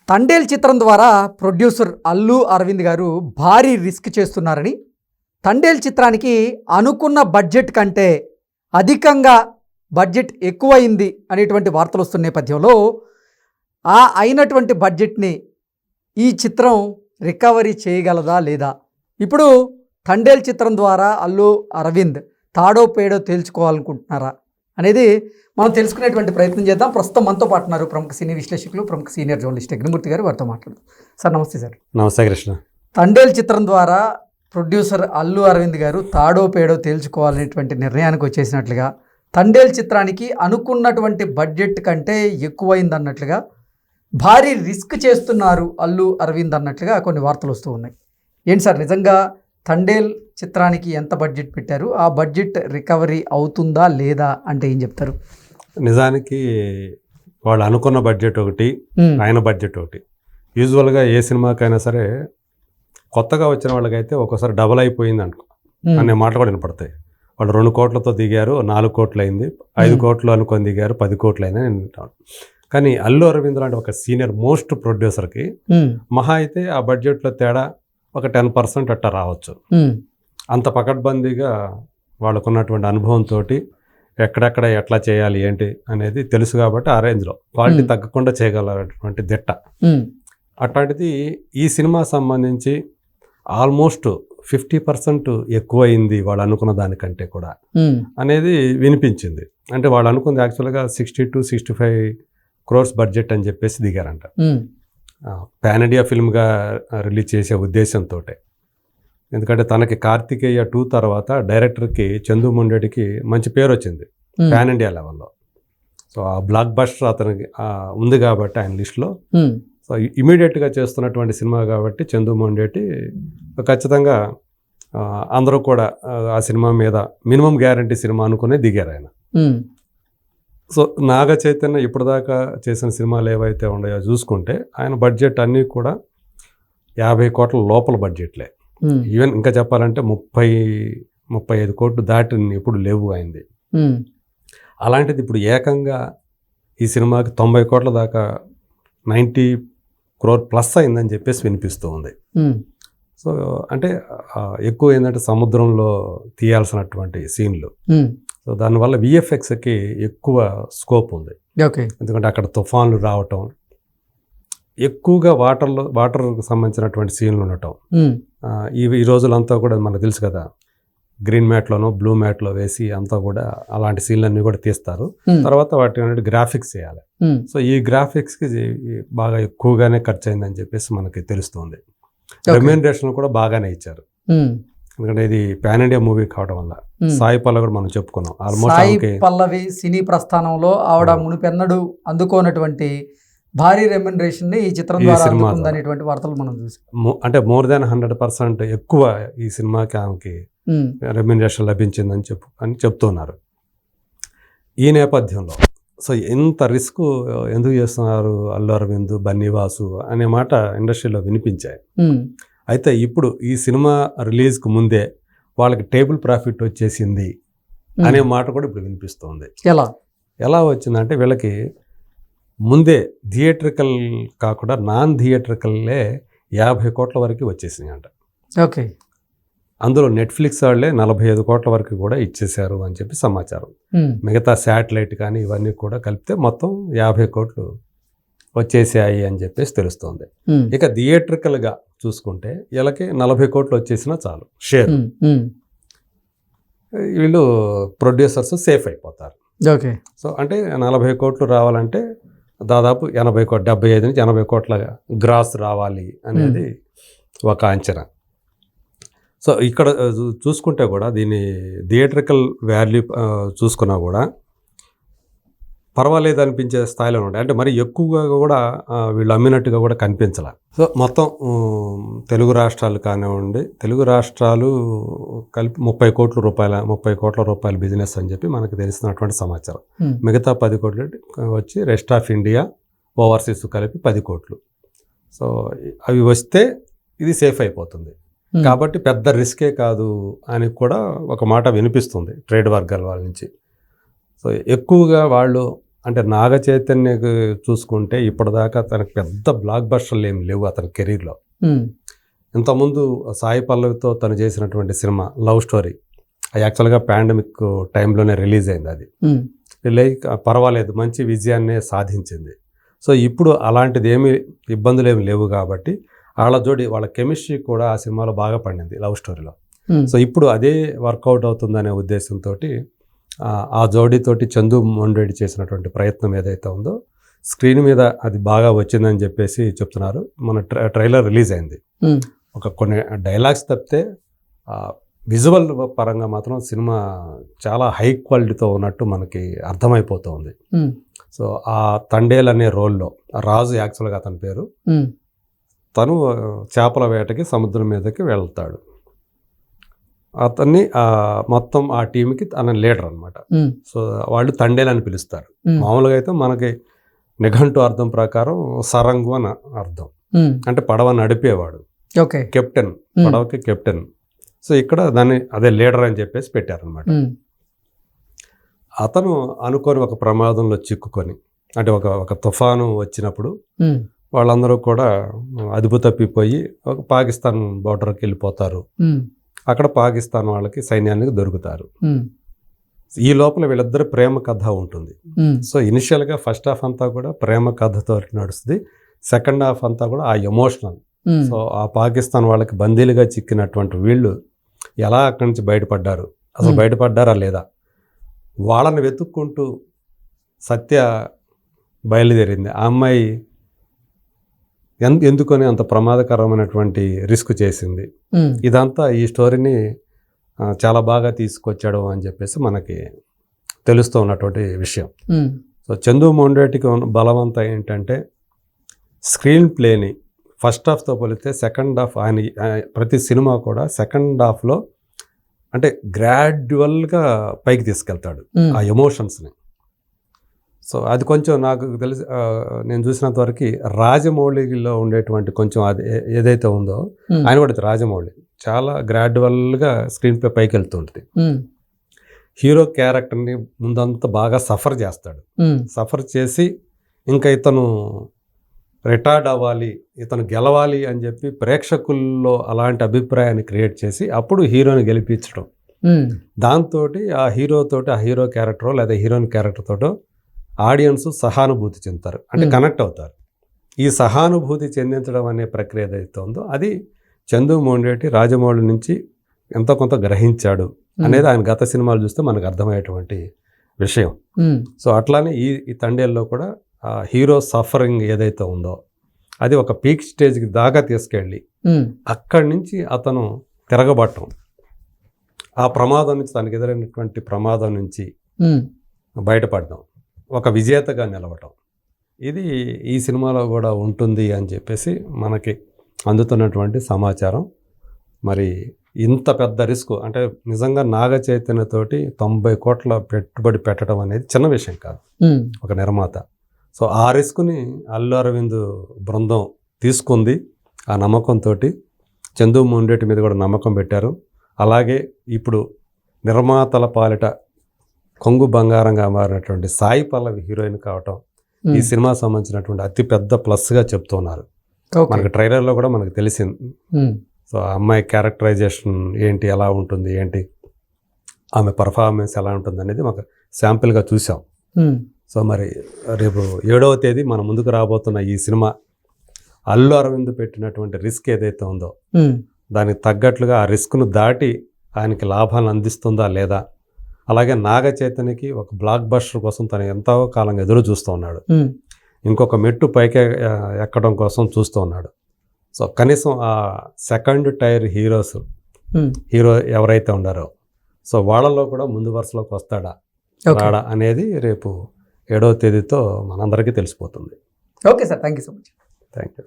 తండేల్ చిత్రం ద్వారా ప్రొడ్యూసర్ అల్లు అరవింద్ గారు భారీ రిస్క్ చేస్తున్నారని, తండేల్ చిత్రానికి అనుకున్న బడ్జెట్ కంటే అధికంగా బడ్జెట్ ఎక్కువైంది అనేటువంటి వార్తలు వస్తున్న నేపథ్యంలో ఆ అయినటువంటి బడ్జెట్ని ఈ చిత్రం రికవరీ చేయగలదా లేదా? ఇప్పుడు తండేల్ చిత్రం ద్వారా అల్లు అరవింద్ తాడో పేడో తేల్చుకోవాలనుకుంటున్నారా అనేది మనం తెలుసుకునేటువంటి ప్రయత్నం చేద్దాం. ప్రస్తుతం మనతో పాటు ఉన్నారు ప్రముఖ సినీ విశ్లేషకులు, ప్రముఖ సీనియర్ జర్నలిస్ట్ అగ్నిమూర్తి గారు. వారితో మాట్లాడదాం. సార్ నమస్తే. సార్ నమస్తే కృష్ణ. తండేల్ చిత్రం ద్వారా ప్రొడ్యూసర్ అల్లు అరవింద్ గారు తాడో పేడో తేల్చుకోవాలనేటువంటి నిర్ణయానికి వచ్చేసినట్లుగా, తండేల్ చిత్రానికి అనుకున్నటువంటి బడ్జెట్ కంటే ఎక్కువైంది అన్నట్లుగా, భారీ రిస్క్ చేస్తున్నారు అల్లు అరవింద్ అన్నట్లుగా కొన్ని వార్తలు వస్తూ ఉన్నాయి. ఏంటి సార్, నిజంగా తండేల్ చిత్రానికి ఎంత బడ్జెట్ పెట్టారు, ఆ బడ్జెట్ రికవరీ అవుతుందా లేదా అంటే ఏం చెప్తారు? నిజానికి వాళ్ళు అనుకున్న బడ్జెట్ ఒకటి, ఆయన బడ్జెట్ ఒకటి. యూజువల్గా ఏ సినిమాకైనా సరే కొత్తగా వచ్చిన వాళ్ళకైతే ఒక్కోసారి డబల్ అయిపోయింది అనే మాటలు కూడా వినపడతాయి. వాళ్ళు 2 కోట్లతో దిగారు, 4 కోట్లు అయింది, 5 కోట్లు అనుకొని దిగారు, 10 కోట్లు అయిందని వింటాను. కానీ అల్లు అరవింద్ లాంటి ఒక సీనియర్ మోస్ట్ ప్రొడ్యూసర్కి మహా అయితే ఆ బడ్జెట్లో తేడా ఒక 10% అట్టా రావచ్చు. అంత పకడ్బందీగా వాళ్ళకున్నటువంటి అనుభవంతో ఎక్కడెక్కడ ఎట్లా చేయాలి ఏంటి అనేది తెలుసు కాబట్టి ఆ రేంజ్లో క్వాలిటీ తగ్గకుండా చేయగలటువంటి దిట్ట. అట్లాంటిది ఈ సినిమా సంబంధించి ఆల్మోస్ట్ 50% ఎక్కువైంది వాళ్ళు అనుకున్న దానికంటే కూడా అనేది వినిపించింది. అంటే వాళ్ళు అనుకుంది యాక్చువల్గా 60 to 65 crores బడ్జెట్ అని చెప్పేసి దిగారంట. పాన్ ఇండియా ఫిల్మ్గా రిలీజ్ చేసే ఉద్దేశంతో. ఎందుకంటే తనకి కార్తికేయ 2 తర్వాత డైరెక్టర్కి చందు మొండేటికి మంచి పేరు వచ్చింది పాన్ ఇండియా లెవెల్లో. సో ఆ బ్లాక్ బస్టర్ అతనికి ఉంది కాబట్టి ఆయన లిస్టులో. సో ఇమీడియట్గా చేస్తున్నటువంటి సినిమా కాబట్టి చందు మొండేటి ఖచ్చితంగా అందరూ కూడా ఆ సినిమా మీద మినిమం గ్యారంటీ సినిమా అనుకునే దిగారు ఆయన. సో నాగ చైతన్య ఇప్పటిదాకా చేసిన సినిమాలు ఏవైతే ఉన్నాయో చూసుకుంటే ఆయన బడ్జెట్ అన్నీ కూడా 50 కోట్ల లోపల బడ్జెట్లే. ఈవెన్ ఇంకా చెప్పాలంటే 30-35 కోట్లు దాటి ఎప్పుడు లేవు అయింది. అలాంటిది ఇప్పుడు ఏకంగా ఈ సినిమాకి 90 కోట్ల దాకా 90 crore ప్లస్ అయిందని చెప్పేసి వినిపిస్తూ ఉంది. సో అంటే ఎక్కువ ఏంటంటే సముద్రంలో తీయాల్సినటువంటి సీన్లు. సో దానివల్ల విఎఫ్ఎక్స్కి ఎక్కువ స్కోప్ ఉంది. ఎందుకంటే అక్కడ తుఫాన్లు రావటం, ఎక్కువగా వాటర్కి సంబంధించినటువంటి సీన్లు ఉండటం. ఈ రోజులంతా కూడా మనకు తెలుసు కదా, గ్రీన్ మ్యాట్లోనో బ్లూ మ్యాట్లో వేసి అంతా కూడా అలాంటి సీన్లన్నీ కూడా తీస్తారు. తర్వాత వాటి గ్రాఫిక్స్ చేయాలి. సో ఈ గ్రాఫిక్స్కి బాగా ఎక్కువగానే ఖర్చు అయిందని చెప్పేసి మనకి తెలుస్తుంది. రెమ్యూనరేషన్ కూడా బాగానే ఇచ్చారు. ఎందుకంటే ఇది పాన్ ఇండియా మూవీ కావడం వల్ల. సాయి పల్లవి కూడా మనం చెప్పుకున్నాం. ఆల్మోస్ట్ సాయి పల్లవి సినీ ప్రస్థానంలో ఆవిడ మునిపెన్నడు అందుకోనటువంటి భారీ రెమ్యూనరేషన్ ని ఈ చిత్రం ద్వారా అందుకుందనేటువంటి వార్తలు మనం చూసాం. అంటే మోర్ దాన్ 100% ఎక్కువ ఈ సినిమాకి ఆమెకి రెమ్యూనరేషన్ లభించిందని చెప్తున్నారు. ఈ నేపథ్యంలో సో ఎంత రిస్క్ ఎందుకు చేస్తున్నారు అల్లు అరవింద్, బన్నీవాసు అనే మాట ఇండస్ట్రీలో వినిపించాయి. అయితే ఇప్పుడు ఈ సినిమా రిలీజ్కి ముందే వాళ్ళకి టేబుల్ ప్రాఫిట్ వచ్చేసింది అనే మాట కూడా ఇప్పుడు వినిపిస్తుంది. ఎలా వచ్చిందంటే వీళ్ళకి ముందే థియేట్రికల్ కాకుండా నాన్ థియేట్రికల్లే 50 కోట్ల వరకు వచ్చేసింది అంట. అందులో నెట్ఫ్లిక్స్ వాళ్ళే 45 కోట్ల వరకు కూడా ఇచ్చేశారు అని చెప్పి సమాచారం. మిగతా శాటిలైట్ కానీ ఇవన్నీ కూడా కలిపితే మొత్తం 50 కోట్లు వచ్చేసాయి అని చెప్పేసి తెలుస్తోంది. ఇక థియేట్రికల్గా చూసుకుంటే వీళ్ళకి 40 కోట్లు వచ్చేసినా చాలు షేర్. వీళ్ళు ప్రొడ్యూసర్స్ సేఫ్ అయిపోతారు. సో అంటే 40 కోట్లు రావాలంటే దాదాపు 75 నుంచి 80 కోట్ల గ్రాస్ రావాలి అనేది ఒక అంచనా. సో ఇక్కడ చూసుకుంటే కూడా దీని థియేట్రికల్ వాల్యూ చూసుకున్నా కూడా పర్వాలేదు అనిపించే స్థాయిలో ఉంటాయి. అంటే మరి ఎక్కువగా కూడా వీళ్ళు అమ్మినట్టుగా కూడా కనిపించాల. సో మొత్తం తెలుగు రాష్ట్రాలు కానివ్వండి, తెలుగు రాష్ట్రాలు కలిపి 30 కోట్ల రూపాయల బిజినెస్ అని చెప్పి మనకు తెలిసినటువంటి సమాచారం. మిగతా 10 కోట్లు వచ్చి రెస్ట్ ఆఫ్ ఇండియా, ఓవర్సీస్ కలిపి 10 కోట్లు. సో అవి వస్తే ఇది సేఫ్ అయిపోతుంది కాబట్టి పెద్ద రిస్కే కాదు అని కూడా ఒక మాట వినిపిస్తుంది ట్రేడ్ వర్గాల వాళ్ళ నుంచి. సో ఎక్కువగా వాళ్ళు అంటే నాగ చైతన్యకు చూసుకుంటే ఇప్పటిదాకా తనకు పెద్ద బ్లాక్ బస్టర్లు ఏమి లేవు అతని కెరీర్లో. ఇంతకుముందు సాయి పల్లవితో తను చేసినటువంటి సినిమా లవ్ స్టోరీ యాక్చువల్గా పాండమిక్ టైంలోనే రిలీజ్ అయింది. అది పర్వాలేదు, మంచి విజయాన్నే సాధించింది. సో ఇప్పుడు అలాంటిది ఏమీ ఇబ్బందులు ఏమి లేవు కాబట్టి వాళ్ళ జోడి వాళ్ళ కెమిస్ట్రీ కూడా ఆ సినిమాలో బాగా పండింది లవ్ స్టోరీలో. సో ఇప్పుడు అదే వర్కౌట్ అవుతుందనే ఉద్దేశంతో ఆ జోడీతోటి చందు మొండరెడ్డి చేసినటువంటి ప్రయత్నం ఏదైతే ఉందో స్క్రీన్ మీద అది బాగా వచ్చిందని చెప్పేసి చెప్తున్నారు. మన ట్రైలర్ రిలీజ్ అయింది. కొన్ని డైలాగ్స్ తప్పితే విజువల్ పరంగా మాత్రం సినిమా చాలా హై క్వాలిటీతో ఉన్నట్టు మనకి అర్థమైపోతుంది. సో ఆ తండేల్ అనే రోల్లో రాజు యాక్చువల్గా అతని పేరు, తను చేపల వేటకి సముద్రం మీదకి వెళ్తాడు. అతన్ని మొత్తం ఆ టీంకి తన లీడర్ అనమాట. సో వాళ్ళు తండేల్ అని పిలుస్తారు. మామూలుగా అయితే మనకి నిఘంటు అర్థం ప్రకారం సరంగు అని అర్థం, అంటే పడవ నడిపేవాడు, కెప్టెన్, పడవకి కెప్టెన్. సో ఇక్కడ దాన్ని అదే లీడర్ అని చెప్పేసి పెట్టారనమాట. అతను అనుకోని ఒక ప్రమాదంలో చిక్కుకొని, అంటే ఒక తుఫాను వచ్చినప్పుడు వాళ్ళందరూ కూడా అదుపు తప్పిపోయి ఒక పాకిస్తాన్ బోర్డర్కి వెళ్ళిపోతారు. అక్కడ పాకిస్తాన్ వాళ్ళకి సైన్యానికి దొరుకుతారు. ఈ లోపల వీళ్ళిద్దరు ప్రేమ కథ ఉంటుంది. సో ఇనిషియల్గా ఫస్ట్ హాఫ్ అంతా కూడా ప్రేమ కథతో నడుస్తుంది, సెకండ్ హాఫ్ అంతా కూడా ఆ ఎమోషనల్. సో ఆ పాకిస్తాన్ వాళ్ళకి బందీలుగా చిక్కినటువంటి వీళ్ళు ఎలా అక్కడి నుంచి బయటపడ్డారు, అసలు బయటపడ్డారా లేదా, వాళ్ళని వెతుక్కుంటూ సత్య బయలుదేరింది. ఆ అమ్మాయి ఎందుకని అంత ప్రమాదకరమైనటువంటి రిస్క్ చేసింది, ఇదంతా ఈ స్టోరీని చాలా బాగా తీసుకొచ్చాడు అని చెప్పేసి మనకి తెలుస్తూ ఉన్నటువంటి విషయం. సో చందు మొండరెడ్డికి బలవంత ఏంటంటే స్క్రీన్ ప్లేని ఫస్ట్ హాఫ్తో పోలిస్తే సెకండ్ హాఫ్ ఆయన ప్రతి సినిమా కూడా సెకండ్ హాఫ్లో అంటే గ్రాడ్యువల్గా పైకి తీసుకెళ్తాడు ఆ ఎమోషన్స్ని. సో అది కొంచెం నాకు తెలిసి నేను చూసినంత వరకు రాజమౌళిలో ఉండేటువంటి కొంచెం అది ఏదైతే ఉందో ఆయన కూడా రాజమౌళి చాలా గ్రాడ్యువల్గా స్క్రీన్ ప్లే పైకి వెళ్తూ ఉంటుంది. హీరో క్యారెక్టర్ని ముందంతా బాగా సఫర్ చేస్తాడు. సఫర్ చేసి ఇంకా ఇతను రిటార్డ్ అవ్వాలి, ఇతను గెలవాలి అని చెప్పి ప్రేక్షకుల్లో అలాంటి అభిప్రాయాన్ని క్రియేట్ చేసి అప్పుడు హీరోని గెలిపించడం. దాంతో ఆ హీరోతోటి ఆ హీరో క్యారెక్టరో లేదా హీరోయిన్ క్యారెక్టర్ తోటో ఆడియన్స్ సహానుభూతి చెందుతారు, అంటే కనెక్ట్ అవుతారు. ఈ సహానుభూతి చెందించడం అనే ప్రక్రియ ఏదైతే ఉందో అది చందు మొండరెడ్డి రాజమౌళి నుంచి ఎంతో కొంత గ్రహించాడు అనేది ఆయన గత సినిమాలు చూస్తే మనకు అర్థమయ్యేటువంటి విషయం. సో అట్లానే ఈ తండేల్లో కూడా హీరో సఫరింగ్ ఏదైతే ఉందో అది ఒక పీక్ స్టేజ్కి దాకా తీసుకెళ్ళి అక్కడి నుంచి అతను తిరగబట్టం, ఆ ప్రమాదం నుంచి తనకు ఎదురైనటువంటి ప్రమాదం నుంచి బయటపడడం, ఒక విజేతగా నిలవటం, ఇది ఈ సినిమాలో కూడా ఉంటుంది అని చెప్పేసి మనకి అందుతున్నటువంటి సమాచారం. మరి ఇంత పెద్ద రిస్క్ అంటే నిజంగా నాగ చైతన్యతోటి 90 కోట్ల పెట్టుబడి పెట్టడం అనేది చిన్న విషయం కాదు ఒక నిర్మాత. సో ఆ రిస్క్ని అల్లు అరవింద్ బృందం తీసుకుంది. ఆ నమ్మకంతో చందు మొండరెడ్డి మీద కూడా నమ్మకం పెట్టారు. అలాగే ఇప్పుడు నిర్మాతల పాలిట కొంగు బంగారంగా మారినటువంటి సాయి పల్లవి హీరోయిన్ కావటం ఈ సినిమా సంబంధించినటువంటి అతిపెద్ద ప్లస్గా చెప్తున్నారు. మనకి ట్రైలర్లో కూడా మనకు తెలిసింది. సో ఆ అమ్మాయి క్యారెక్టరైజేషన్ ఏంటి, ఎలా ఉంటుంది ఏంటి, ఆమె పర్ఫార్మెన్స్ ఎలా ఉంటుంది అనేది మాకు శాంపిల్గా చూసాం. సో మరి రేపు 7వ తేదీ మన ముందుకు రాబోతున్న ఈ సినిమా అల్లు అరవింద్ పెట్టినటువంటి రిస్క్ ఏదైతే ఉందో దానికి తగ్గట్లుగా ఆ రిస్క్ను దాటి ఆయనకి లాభాలను అందిస్తుందా లేదా, అలాగే నాగ చైతన్యకి ఒక బ్లాక్ బస్టర్ కోసం తను ఎంతో కాలంగా ఎదురు చూస్తూ ఉన్నాడు, ఇంకొక మెట్టు పైకి ఎక్కడం కోసం చూస్తూ ఉన్నాడు. సో కనీసం ఆ సెకండ్ టైర్ హీరో ఎవరైతే ఉన్నారో సో వాళ్ళలో కూడా ముందు వరుసలోకి వస్తాడా రాడా అనేది రేపు 7వ తేదీతో మనందరికీ తెలిసిపోతుంది. Okay sir, thank you so much. Thank you.